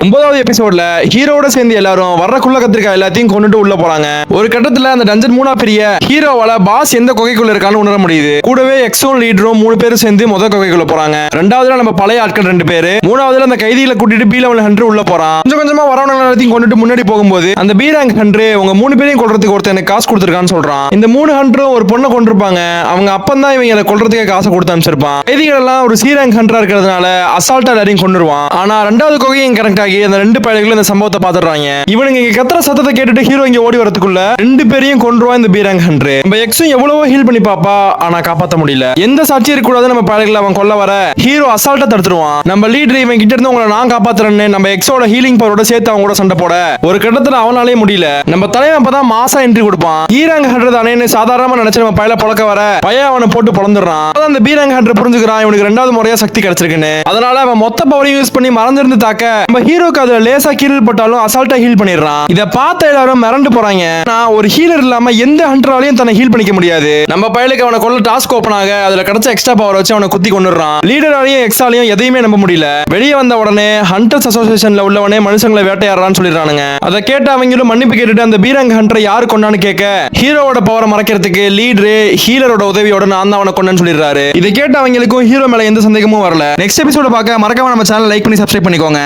9வது எபிசோட்ல ஹீரோட சேர்ந்து எல்லாரும் வர்றக்குள்ள கத்திரிக்காய் எல்லாத்தையும் கொண்டுட்டு உள்ள போறாங்க. ஒரு கட்டத்துல அந்த டஞ்சன் மூணா பிரிய ஹீரோவால பாஸ் எந்த குகைக்குள்ள இருக்கான்னு உணர முடியுது. கூடவே எக்ஸோன் லீடரும் 3 பேரும் சேர்ந்து முதல் குகைக்குள்ள போறாங்க. ரெண்டாவதுல நம்ம பழைய ஆட்கள் 2 பேரு, மூணாவதுல அந்த கைதிகளை கூட்டிட்டு பி லெவல் ஹண்டர் உள்ள போறான். கொஞ்சம் கொஞ்சமா வரவங்க எல்லாத்தையும் கொண்டுட்டு முன்னாடி போகும்போது அந்த பி ரேங்க் ஹண்டர் உங்க 3 பேரையும் கொல்றதுக்கு ஒருத்தர் எனக்கு காசு கொடுத்துருக்கான்னு சொல்றான். இந்த 3 ஹண்டரும் ஒரு பொண்ணை கொண்டிருப்பாங்க. அவங்க அப்பந்தான் இவங்க அதை கொல்றதுக்கு காசை கொடுத்து அனுப்பிச்சிருப்பான். கைதிகள் எல்லாம் ஒரு சி ரேங்க் ஹண்டரா இருக்கிறதுனால அசால்ட்டா எல்லாரையும் கொண்டுருவான். ஆனா ரெண்டாவது குகையும் கரெக்ட் ஆகி அந்த 2 பயல்களும் இந்த சம்பவத்தை பாத்துறாங்க. இவனுங்க இங்க கத்துற சத்தத்தை கேட்டுட்டு ஹீரோ இங்க ஓடி வரதுக்குள்ள 2 பேரையும் கொன்றுவான் இந்த பி ரேங்க் ஹண்டர். நம்ம எக்ஸும் எவ்வளவோ ஹீல் பண்ணி பாப்பா, ஆனா காப்பாத்த முடியல. எந்த சாட்சி இருக்க கூடாது நம்ம பயல்களை அவன் கொல்ல வர ஹீரோ அசால்ட்டா தடுத்துருவான். நம்ம லீடர் இவன் கிட்ட இருந்து உங்களை நான் காப்பாத்துறேன்னு நம்ம எக்ஸோட ஹீலிங் பவரோட சேர்த்து அவங்க கூட சண்டை போட ஒரு கட்டத்துல அவனாலே முடியல. நம்ம தலைவன் அப்பதான் மாசா என்ட்ரி கொடுப்பான். பி ரேங்க் ஹண்டர் தானே சாதாரணமா நினைச்சு நம்ம பயல பொழக்க வர பையன் அவனை போட்டு பொழந்துடுறான். அந்த பி ரேங்க் ஹண்டர் புரிஞ்சுக்கிறான் இவனுக்கு 2வது முறையா சக்தி கிடைச்சிருக்குன்னு. அதனால அவன் மொத்த பவரையும் யூஸ் பண்ணி மறந்திருந்து தாக்க நம்ம ஹீரோக்கு அதுல லேசா கீழ் பட்டாலும் அசால்ட்டா ஹீல் பண்ணிடுறான். இத பார்த்த எல்லாரும் மிரண்டு போறாங்க. நான் ஒரு ஹீலர் இல்லாம எந்த ஹண்டராலையும் தன்னை ஹீல் பண்ணிக்க முடியாது. நம்ம பயலுக்கு அவனை கொல்ல டாஸ்க் ஓபன் ஆக அதுல கிடைச்ச எக்ஸ்ட்ரா பவர் வச்சு அவனை குத்தி கொண்டுறான். லீடராலையும் எக்ஸாலையும் எதையுமே நம்ப முடியல. வெளியே வந்த உடனே ஹண்டர்ஸ் அசோசியேஷன்ல உள்ளவனே மனுஷங்களை வேட்டையாடுறான்னு சொல்லிடுறானுங்க. அதை கேட்டு அவங்களும் மன்னிப்பு கேட்டுட்டு அந்த பீரங்க ஹண்டரை யாரு கொண்டான்னு கேட்க ஹீரோவோட பவரை மறைக்கிறதுக்கு லீடரு ஹீலரோட உதவியோட நான் தான் அவனை கொண்டான்னு சொல்லிடுறாரு. இதை கேட்டு அவங்களுக்கும் ஹீரோ மேல எந்த சந்தேகமும் வரல. நெக்ஸ்ட் எபிசோட பார்க்க மறக்காம நம்ம சேனல் லைக் பண்ணி சப்ஸ்கிரைப் பண்ணிக்கோங்க.